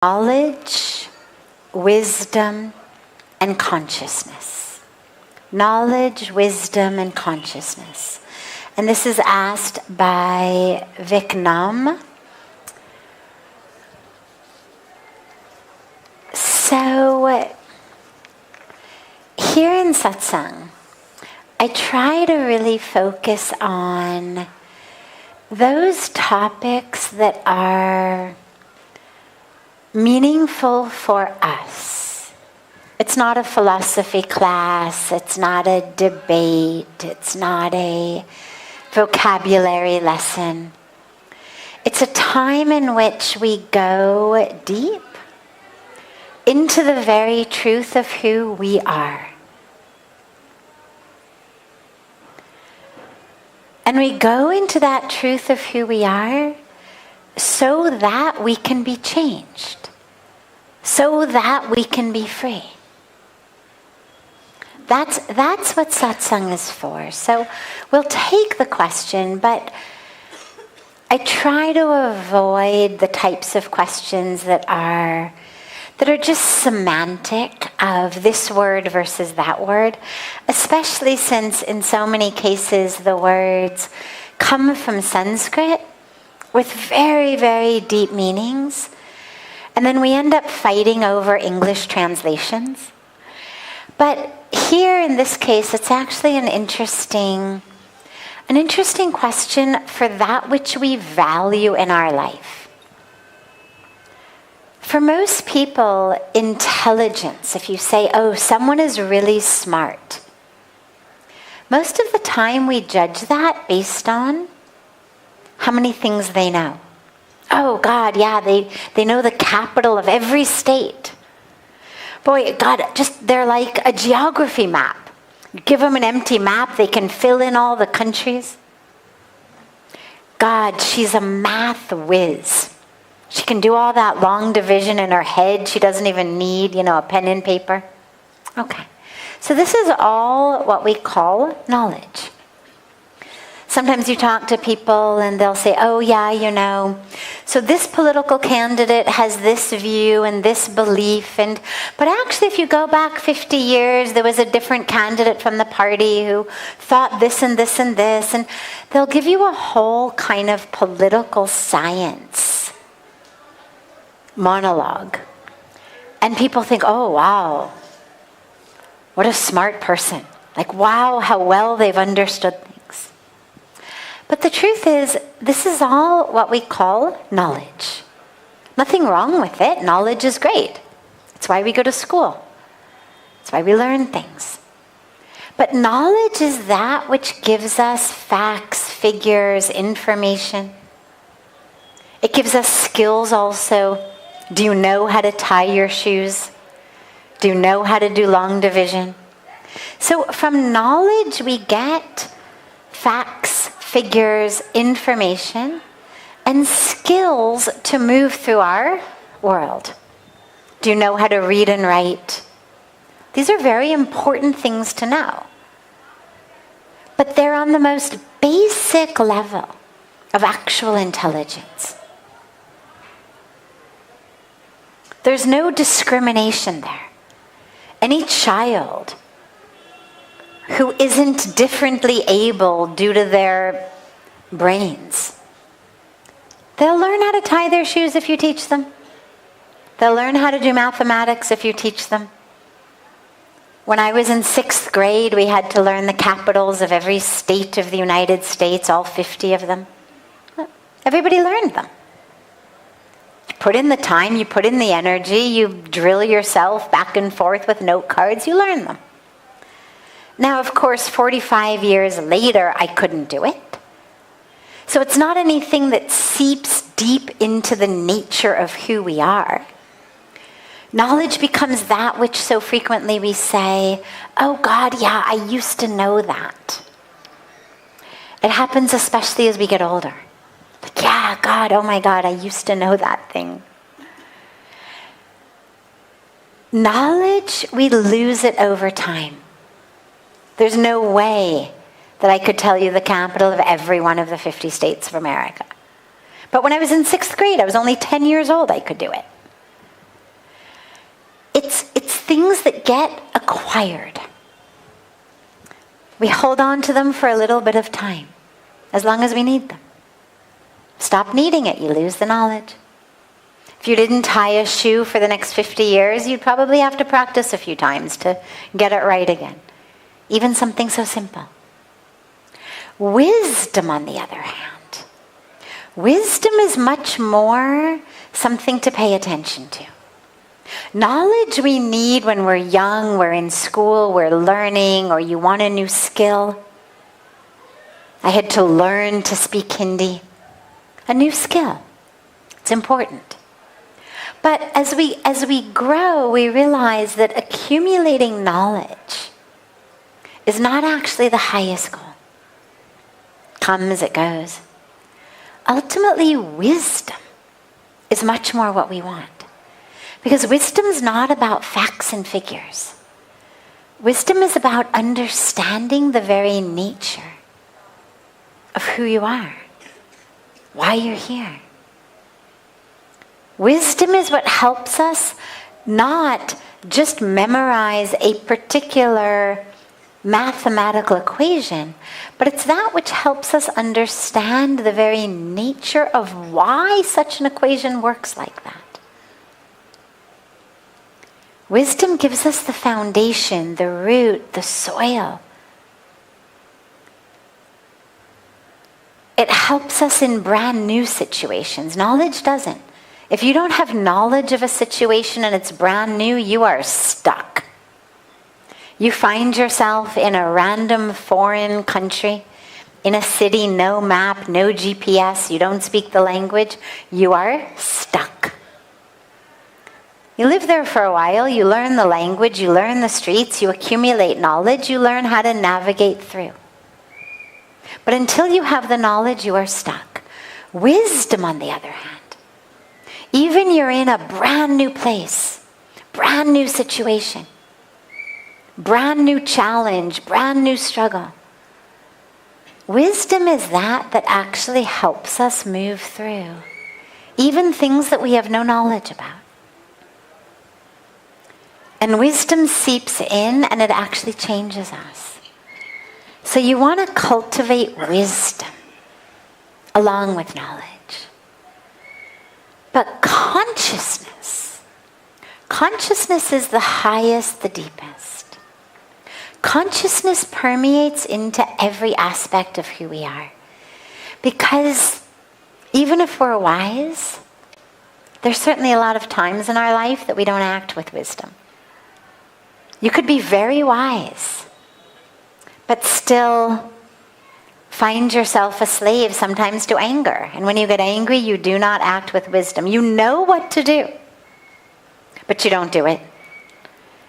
knowledge, wisdom, and consciousness. Knowledge, wisdom, and consciousness. And this is asked by Viknam. So, here in Satsang, I try to really focus on those topics that are meaningful for us. It's not a philosophy class, it's not a debate, it's not a vocabulary lesson. It's a time in which we go deep into the very truth of who we are. And we go into that truth of who we are so that we can be changed, so that we can be free. That's what satsang is for. So we'll take the question, but I try to avoid the types of questions that are just semantic of this word versus that word, especially since in so many cases the words come from Sanskrit with very, very deep meanings, and then we end up fighting over English translations. But here in this case, it's actually an interesting question for that which we value in our life. For most people, intelligence, if you say, oh, someone is really smart, most of the time we judge that based on how many things they know. Oh, God, yeah, they know the capital of every state. Boy, God, they're like a geography map. You give them an empty map, they can fill in all the countries. God, she's a math whiz. She can do all that long division in her head. She doesn't even need, a pen and paper. Okay. So this is all what we call knowledge. Sometimes you talk to people and they'll say, oh yeah, so this political candidate has this view and this belief. But actually, if you go back 50 years, there was a different candidate from the party who thought this and this and this. And they'll give you a whole kind of political science monologue. And people think, oh, wow, what a smart person. Like, wow, how well they've understood things. But the truth is, this is all what we call knowledge. Nothing wrong with it. Knowledge is great. It's why we go to school. It's why we learn things. But knowledge is that which gives us facts, figures, information. It gives us skills also. Do you know how to tie your shoes? Do you know how to do long division? So from knowledge we get facts, figures, information, and skills to move through our world. Do you know how to read and write? These are very important things to know. But they're on the most basic level of actual intelligence. There's no discrimination there. Any child who isn't differently able due to their brains, they'll learn how to tie their shoes if you teach them. They'll learn how to do mathematics if you teach them. When I was in 6th grade, we had to learn the capitals of every state of the United States, all 50 of them. Everybody learned them. Put in the time, you put in the energy, you drill yourself back and forth with note cards, you learn them. Now, of course, 45 years later, I couldn't do it. So it's not anything that seeps deep into the nature of who we are. Knowledge becomes that which so frequently we say, oh God, yeah, I used to know that. It happens especially as we get older. Like, yeah, God, oh my God, I used to know that thing. Knowledge, we lose it over time. There's no way that I could tell you the capital of every one of the 50 states of America. But when I was in 6th grade, I was only 10 years old, I could do it. things that get acquired. We hold on to them for a little bit of time, as long as we need them. Stop needing it, you lose the knowledge. If you didn't tie a shoe for the next 50 years, you'd probably have to practice a few times to get it right again. Even something so simple. Wisdom, on the other hand, wisdom is much more something to pay attention to. Knowledge we need when we're young, we're in school, we're learning, or you want a new skill. I had to learn to speak Hindi. A new skill. It's important. But as we grow, we realize that accumulating knowledge is not actually the highest goal. Comes, it goes. Ultimately, wisdom is much more what we want. Because wisdom is not about facts and figures. Wisdom is about understanding the very nature of who you are, why you're here. Wisdom is what helps us not just memorize a particular mathematical equation, but it's that which helps us understand the very nature of why such an equation works like that. Wisdom gives us the foundation, the root, the soil. It helps us in brand new situations. Knowledge doesn't. If you don't have knowledge of a situation and it's brand new, you are stuck. You find yourself in a random foreign country, in a city, no map, no GPS, you don't speak the language, you are stuck. You live there for a while, you learn the language, you learn the streets, you accumulate knowledge, you learn how to navigate through. But until you have the knowledge, you are stuck. Wisdom, on the other hand, even you're in a brand new place, brand new situation, brand new challenge, brand new struggle. Wisdom is that actually helps us move through, even things that we have no knowledge about. And wisdom seeps in and it actually changes us. So you want to cultivate wisdom along with knowledge. But consciousness is the highest, the deepest. Consciousness permeates into every aspect of who we are. Because even if we're wise, there's certainly a lot of times in our life that we don't act with wisdom. You could be very wise, but still find yourself a slave sometimes to anger. And when you get angry, you do not act with wisdom. You know what to do, but you don't do it.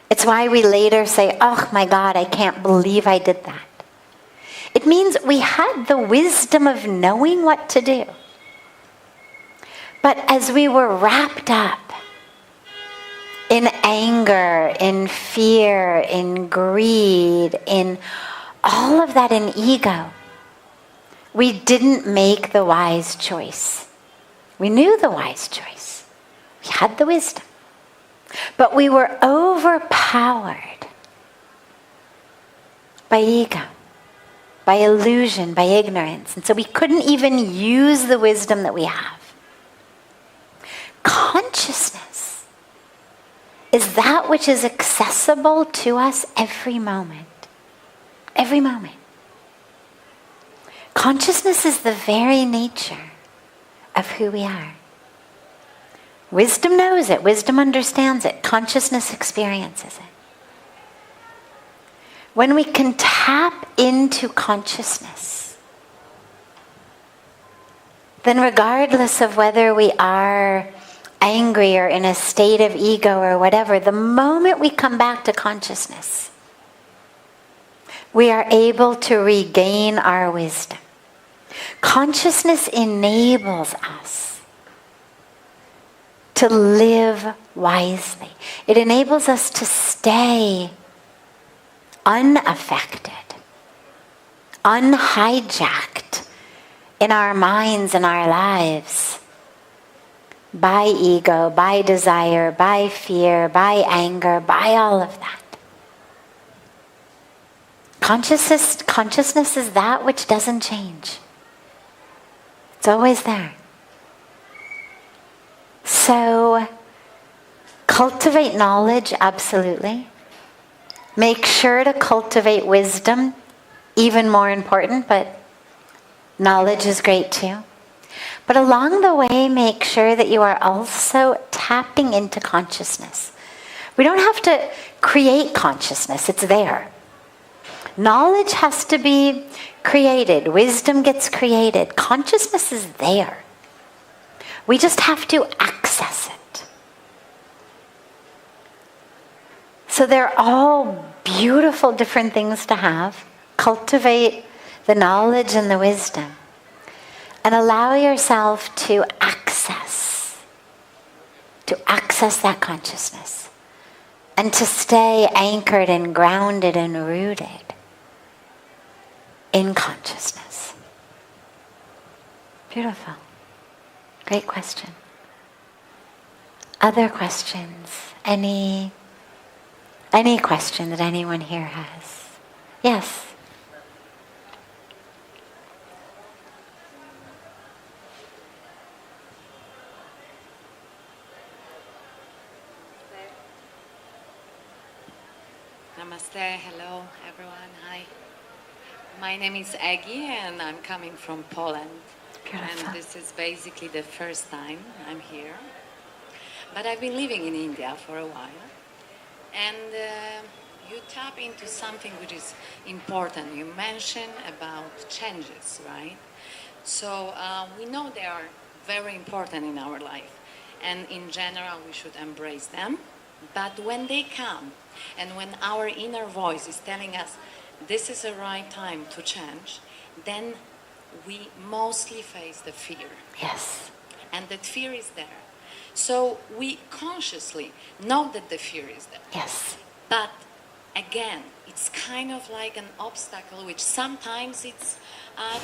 It's why we later say, oh my God, I can't believe I did that. It means we had the wisdom of knowing what to do. But as we were wrapped up in anger, in fear, in greed, in all of that, in ego, we didn't make the wise choice. We knew the wise choice. We had the wisdom. But we were overpowered by ego, by illusion, by ignorance. And so we couldn't even use the wisdom that we have. Consciousness is that which is accessible to us every moment. Every moment. Consciousness is the very nature of who we are. Wisdom knows it. Wisdom understands it. Consciousness experiences it. When we can tap into consciousness, then regardless of whether we are angry or in a state of ego or whatever, the moment we come back to consciousness, we are able to regain our wisdom. Consciousness enables us to live wisely. It enables us to stay unaffected, unhijacked in our minds and our lives by ego, by desire, by fear, by anger, by all of that. Consciousness is that which doesn't change. It's always there. So, cultivate knowledge, absolutely. Make sure to cultivate wisdom, even more important, but knowledge is great too. But along the way, make sure that you are also tapping into consciousness. We don't have to create consciousness, it's there. Knowledge has to be created. Wisdom gets created. Consciousness is there. We just have to access it. So they're all beautiful different things to have. Cultivate the knowledge and the wisdom. And allow yourself to access that consciousness. And to stay anchored and grounded and rooted in consciousness. Beautiful. Great question. Other questions? Any question that anyone here has? Yes. Namaste, hello everyone, hi. My name is Aggie and I'm coming from Poland. Beautiful. And this is basically the first time I'm here. But I've been living in India for a while. And you tap into something which is important. You mentioned about changes, right? So we know they are very important in our life. And in general, we should embrace them. But when they come, and when our inner voice is telling us this is the right time to change, then we mostly face the fear. Yes. And that fear is there. So we consciously know that the fear is there. Yes. But again, it's kind of like an obstacle, which sometimes it's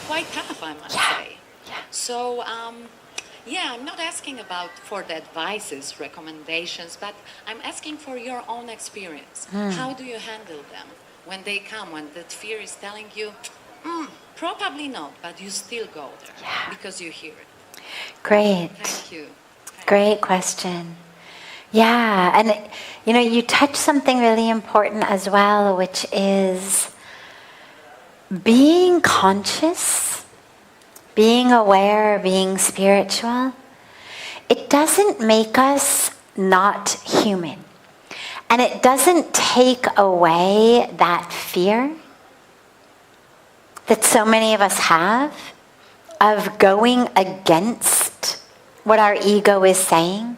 quite tough, I must say. Yeah. So, I'm not asking for the advices, recommendations, but I'm asking for your own experience. How do you handle them when they come, when that fear is telling you, probably not, but you still go there because you hear it? Great. Thank you. Great question. Yeah, and you touched something really important as well, which is being conscious, being aware, being spiritual. It doesn't make us not human. And it doesn't take away that fear that so many of us have of going against what our ego is saying,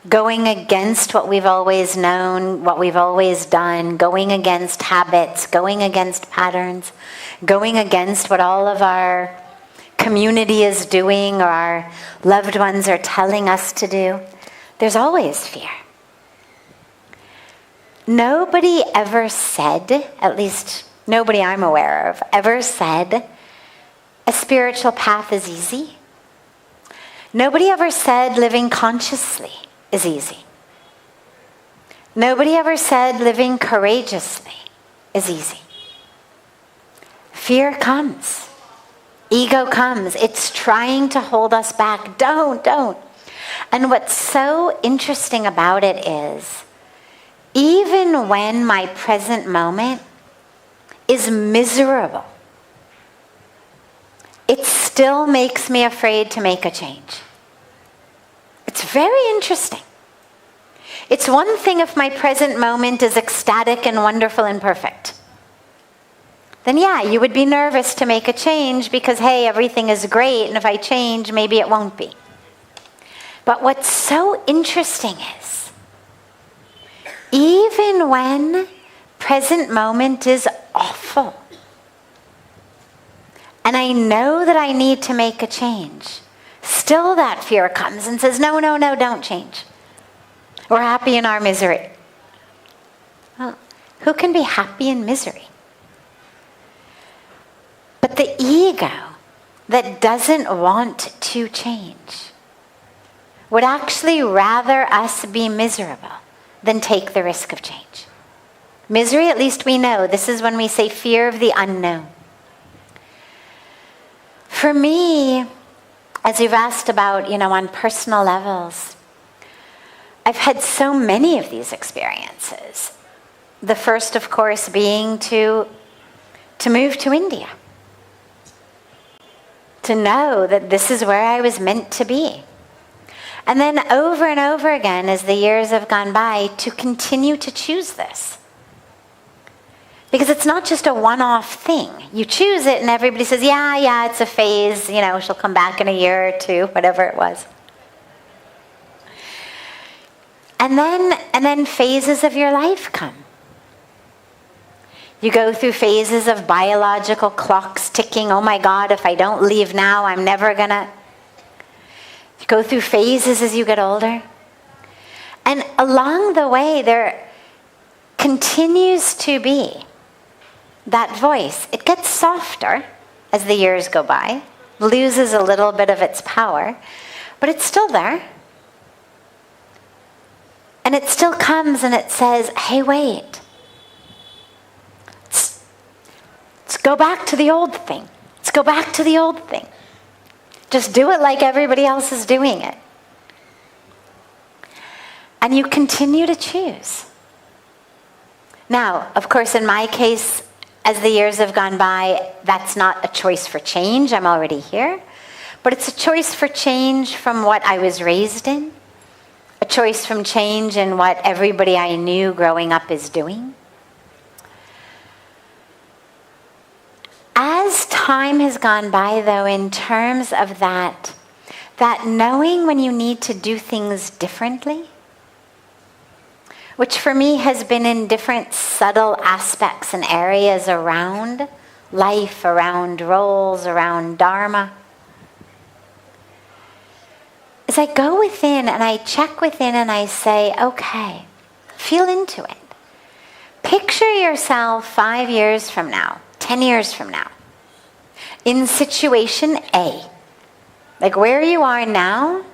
going against what we've always known, what we've always done, going against habits, going against patterns, going against what all of our community is doing or our loved ones are telling us to do. There's always fear. Nobody ever said, at least nobody I'm aware of, ever said a spiritual path is easy. Nobody ever said living consciously is easy. Nobody ever said living courageously is easy. Fear comes. Ego comes. It's trying to hold us back. Don't. And what's so interesting about it is, even when my present moment is miserable, it still makes me afraid to make a change. It's very interesting. It's one thing if my present moment is ecstatic and wonderful and perfect. Then you would be nervous to make a change because, hey, everything is great, and if I change, maybe it won't be. But what's so interesting is, even when present moment is awful, and I know that I need to make a change, still that fear comes and says, no, don't change. We're happy in our misery. Well, who can be happy in misery? But the ego that doesn't want to change would actually rather us be miserable than take the risk of change. Misery, at least we know. This is when we say fear of the unknown. For me, as you've asked about, on personal levels, I've had so many of these experiences. The first, of course, being to move to India. To know that this is where I was meant to be. And then over and over again, as the years have gone by, to continue to choose this. Because it's not just a one-off thing. You choose it and everybody says, yeah, it's a phase, she'll come back in a year or two, whatever it was. And then phases of your life come. You go through phases of biological clocks ticking. Oh my God, if I don't leave now, I'm never gonna. You go through phases as you get older. And along the way, there continues to be that voice. It gets softer as the years go by, loses a little bit of its power, but it's still there. And it still comes and it says, hey, wait. Let's go back to the old thing. Let's go back to the old thing. Just do it like everybody else is doing it. And you continue to choose. Now, of course, in my case, as the years have gone by, that's not a choice for change. I'm already here. But it's a choice for change from what I was raised in. A choice from change in what everybody I knew growing up is doing. As time has gone by, though, in terms of that knowing when you need to do things differently, which for me has been in different subtle aspects and areas around life, around roles, around dharma, is I go within and I check within and I say, okay, feel into it. Picture yourself 5 years from now, 10 years from now, in situation A. Like where you are now,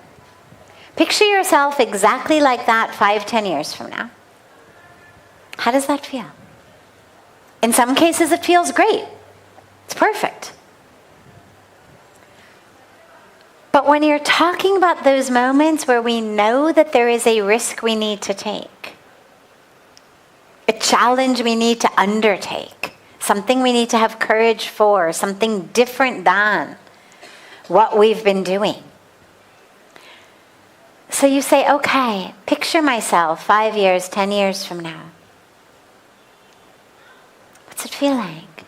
picture yourself exactly like that 5-10 years from now. How does that feel? In some cases it feels great. It's perfect. But when you're talking about those moments where we know that there is a risk we need to take, a challenge we need to undertake, something we need to have courage for, something different than what we've been doing. So you say, okay, picture myself 5 years, 10 years from now. What's it feel like?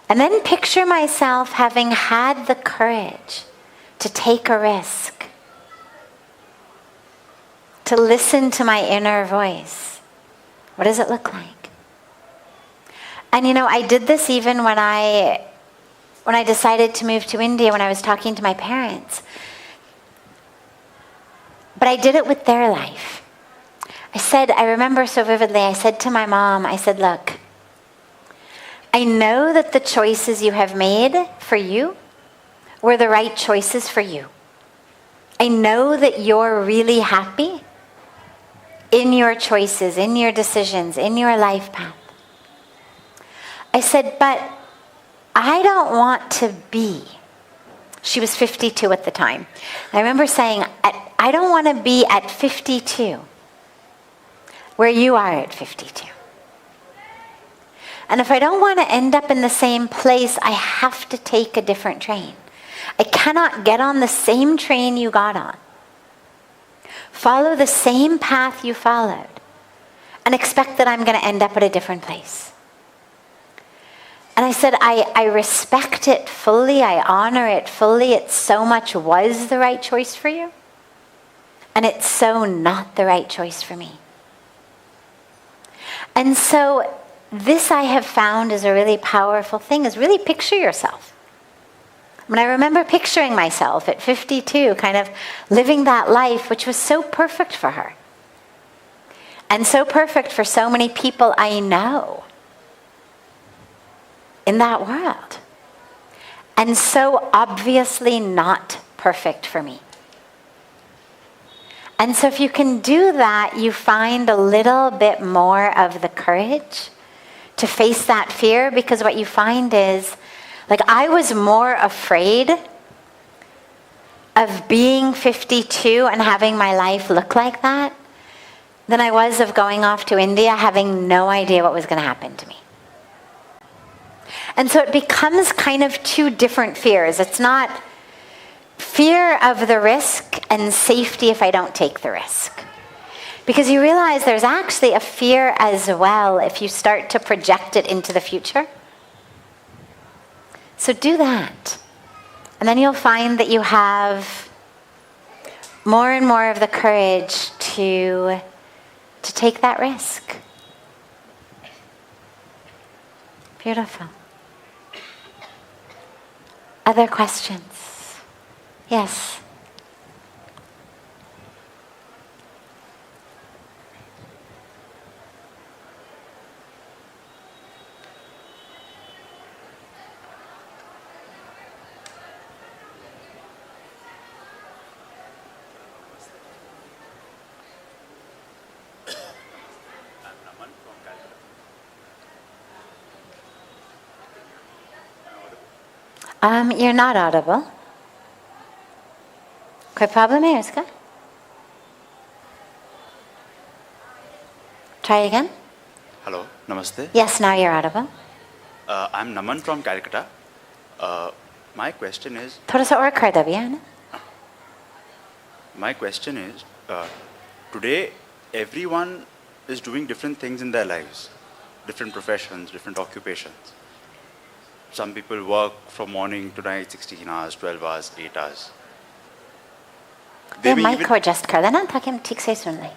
And then picture myself having had the courage to take a risk, to listen to my inner voice. What does it look like? And I did this even when I decided to move to India, when I was talking to my parents. But I did it with their life. I remember so vividly, I said to my mom, I said, look, I know that the choices you have made for you were the right choices for you. I know that you're really happy in your choices, in your decisions, in your life path. I said, but I don't want to be. She was 52 at the time. I remember saying, I don't want to be at 52 where you are at 52. And if I don't want to end up in the same place, I have to take a different train. I cannot get on the same train you got on, follow the same path you followed, and expect that I'm going to end up at a different place. And I said, I respect it fully, I honor it fully. It so much was the right choice for you, and it's so not the right choice for me. And so this I have found is a really powerful thing, is really picture yourself. When I remember picturing myself at 52, kind of living that life, which was so perfect for her. And so perfect for so many people I know in that world. And so obviously not perfect for me. And so if you can do that, you find a little bit more of the courage to face that fear, because what you find is, like, I was more afraid of being 52 and having my life look like that than I was of going off to India having no idea what was going to happen to me. And so it becomes kind of two different fears. It's not fear of the risk and safety if I don't take the risk. Because you realize there's actually a fear as well if you start to project it into the future. So do that. And then you'll find that you have more and more of the courage to take that risk. Beautiful. Other questions? Yes. You're not audible. कोई problem है उसका? Try again. Hello, namaste. Yes, now you're audible. I'm Naman from Calcutta. My question is. थोड़ा सा और कर दो भैया ना. My question is, today everyone is doing different things in their lives, different professions, different occupations. Some people work from morning to night, 16 hours, 12 hours, 8 hours. ये mic को adjust कर देना ताकि हम ठीक से सुन लें.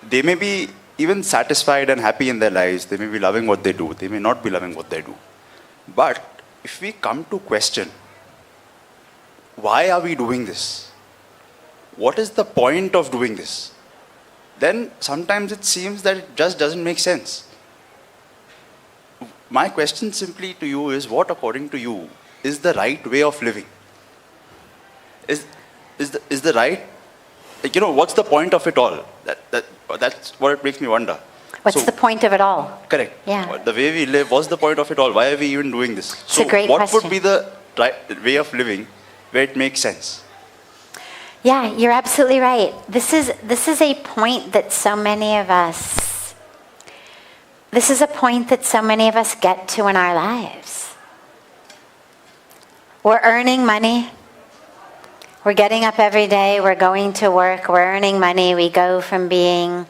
They may be even satisfied and happy in their lives. They may be loving what they do. They may not be loving what they do. But if we come to question, why are we doing this? What is the point of doing this? Then sometimes it seems that it just doesn't make sense. My question simply to you is, what according to you is the right way of living? Is the right, like, what's the point of it all? That's what it makes me wonder. What's the point of it all? Correct. Yeah. The way we live, what's the point of it all? Why are we even doing this? It's a great what question. Would be the right way of living where it makes sense? Yeah, you're absolutely right. This is a point that so many of us get to in our lives. We're earning money. We're getting up every day. We're going to work. We're earning money. We go from being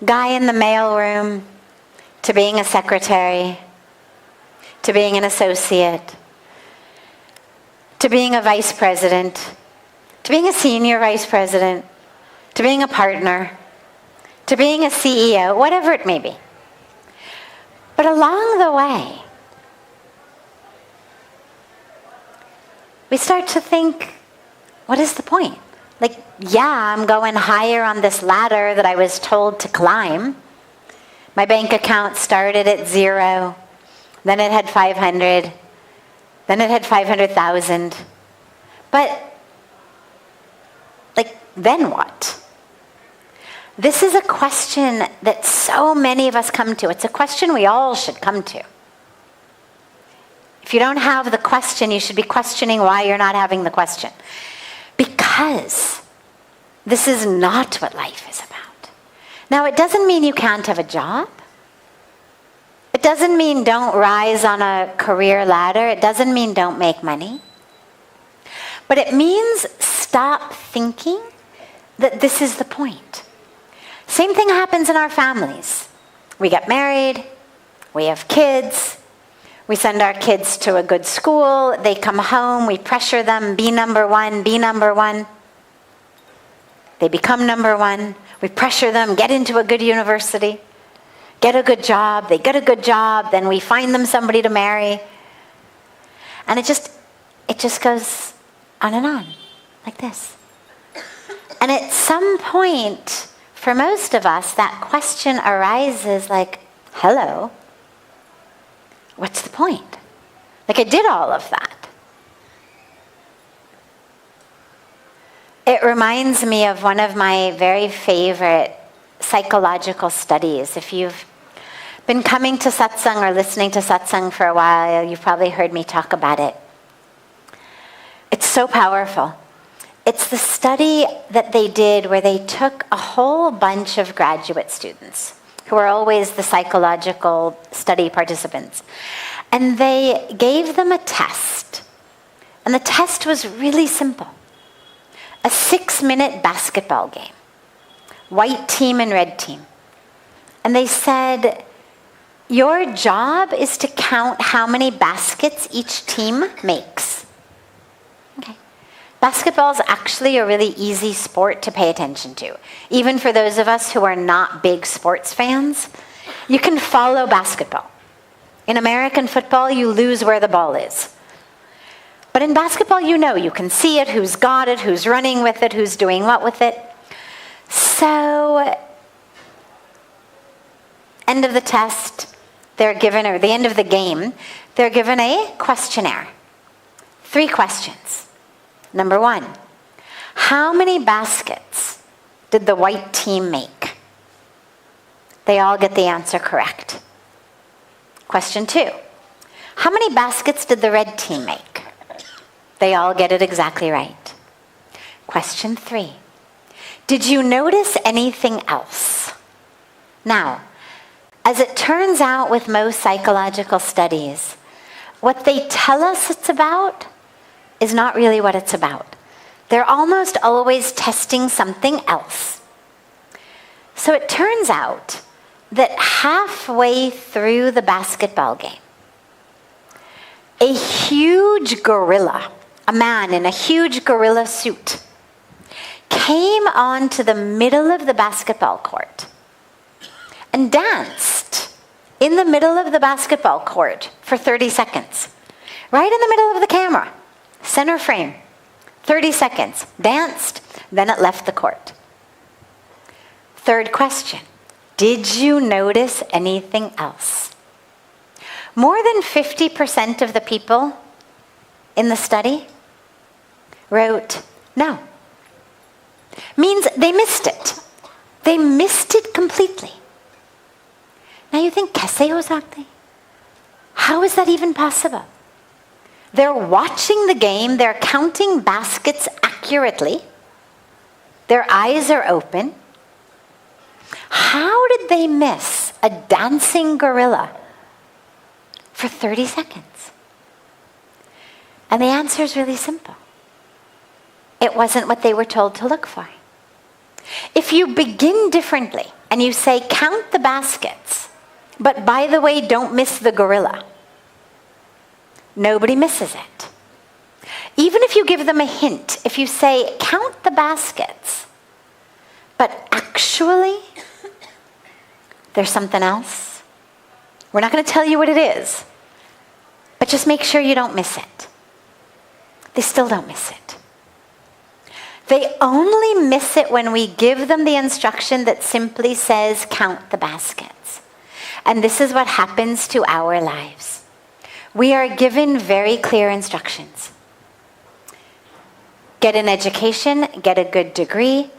guy in the mailroom to being a secretary, to being an associate, to being a vice president, to being a senior vice president, to being a partner, to being a CEO, whatever it may be. But along the way, we start to think, what is the point? Like, yeah, I'm going higher on this ladder that I was told to climb. My bank account started at 0, then it had 500, then it had 500,000. But, like, then what? This is a question that so many of us come to. It's a question we all should come to. If you don't have the question, you should be questioning why you're not having the question. Because this is not what life is about. Now, it doesn't mean you can't have a job. It doesn't mean don't rise on a career ladder. It doesn't mean don't make money. But it means stop thinking that this is the point. Same thing happens in our families. We get married, we have kids, we send our kids to a good school, they come home, we pressure them, be number one, be number one. They become number one, we pressure them, get into a good university, get a good job, they get a good job, then we find them somebody to marry. And it just goes on and on, like this. And at some point, for most of us, that question arises like, hello, what's the point? Like, I did all of that. reminds me of one of my very favorite psychological studies. If you've been coming to satsang or listening to satsang for a while, you've probably heard me talk about it. It's so powerful. It's the study that they did where they took a whole bunch of graduate students who are always the psychological study participants, and they gave them a test. And the test was really simple. A 6-minute basketball game. White team and red team. And they said, your job is to count how many baskets each team makes. Okay. Basketball is actually a really easy sport to pay attention to. Even for those of us who are not big sports fans, you can follow basketball. In American football, you lose where the ball is. But in basketball, you can see it, who's got it, who's running with it, who's doing what with it. So, end of the test, they're given, or the end of the game, they're given a questionnaire. 3 questions. Number 1, how many baskets did the white team make? They all get the answer correct. Question 2, how many baskets did the red team make? They all get it exactly right. Question 3, did you notice anything else? Now, as it turns out with most psychological studies, what they tell us it's about is not really what it's about. They're almost always testing something else. So it turns out that halfway through the basketball game, a huge gorilla, a man in a huge gorilla suit, came onto the middle of the basketball court and danced in the middle of the basketball court for 30 seconds. Right in the middle of the camera, center frame, 30 seconds, danced, then it left the court. 3rd question, did you notice anything else? More than 50% of the people in the study wrote no. Means they missed it. They missed it completely. Now you think, kaise ho sakte? How is that even possible? They're watching the game, they're counting baskets accurately. Their eyes are open. How did they miss a dancing gorilla for 30 seconds? And the answer is really simple. It wasn't what they were told to look for. If you begin differently and you say, count the baskets, but by the way, don't miss the gorilla, nobody misses it. Even if you give them a hint, if you say, count the baskets, but actually, there's something else. We're not going to tell you what it is, but just make sure you don't miss it. They still don't miss it. They only miss it when we give them the instruction that simply says, count the baskets. And this is what happens to our lives. We are given very clear instructions. Get an education, get a good degree,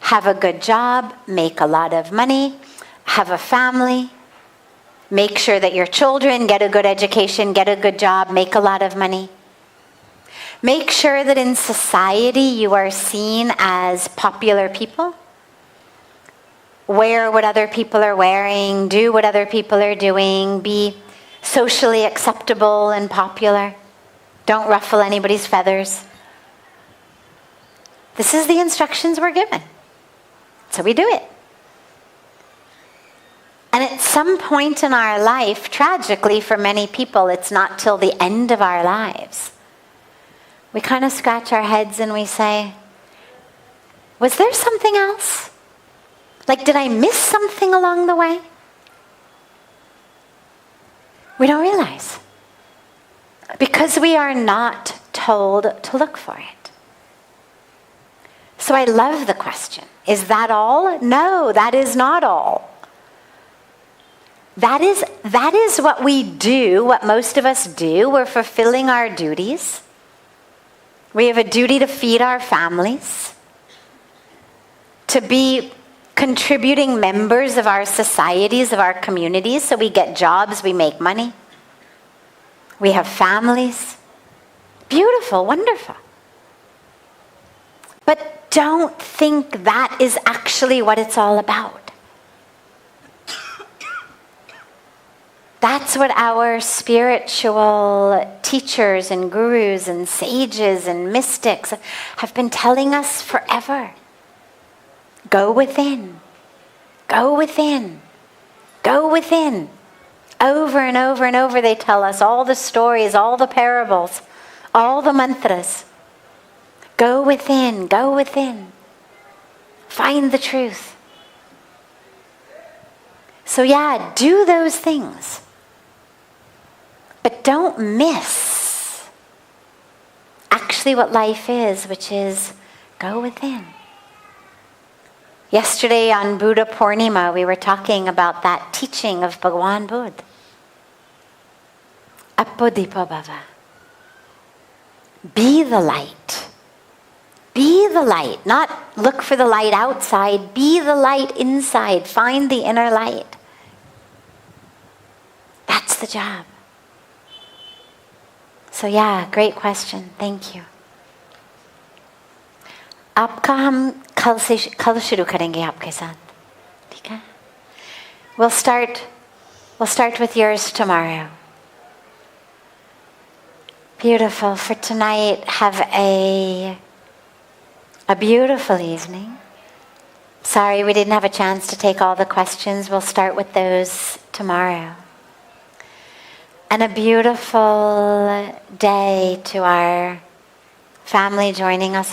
have a good job, make a lot of money, have a family, make sure that your children get a good education, get a good job, make a lot of money. Make sure that in society you are seen as popular people. Wear what other people are wearing, do what other people are doing, be socially acceptable and popular. Don't ruffle anybody's feathers. This is the instructions we're given. So we do it. And at some point in our life, tragically for many people, it's not till the end of our lives, we kind of scratch our heads and we say, was there something else? Like, did I miss something along the way? We don't realize. Because we are not told to look for it. So I love the question. Is that all? No, that is not all. That is what we do, what most of us do. We're fulfilling our duties. We have a duty to feed our families. to be contributing members of our societies, of our communities, so we get jobs, we make money, we have families. Beautiful, wonderful. But don't think that is actually what it's all about. That's what our spiritual teachers and gurus and sages and mystics have been telling us forever. Go within. Go within. Go within. Over and over and over they tell us all the stories, all the parables, all the mantras. Go within. Go within. Find the truth. So yeah, do those things. But don't miss actually what life is, which is go within. Yesterday on Buddha Purnima, we were talking about that teaching of Bhagavan Buddha. Appodipa bhava. Be the light. Be the light. Not look for the light outside. Be the light inside. Find the inner light. That's the job. So yeah, great question. Thank you. आपका हम कल शुरू करेंगे आपके साथ, ठीक है? We'll start with yours tomorrow. Beautiful. For tonight, have a beautiful evening. Sorry we didn't have a chance to take all the questions. We'll start with those tomorrow. And a beautiful day to our family joining us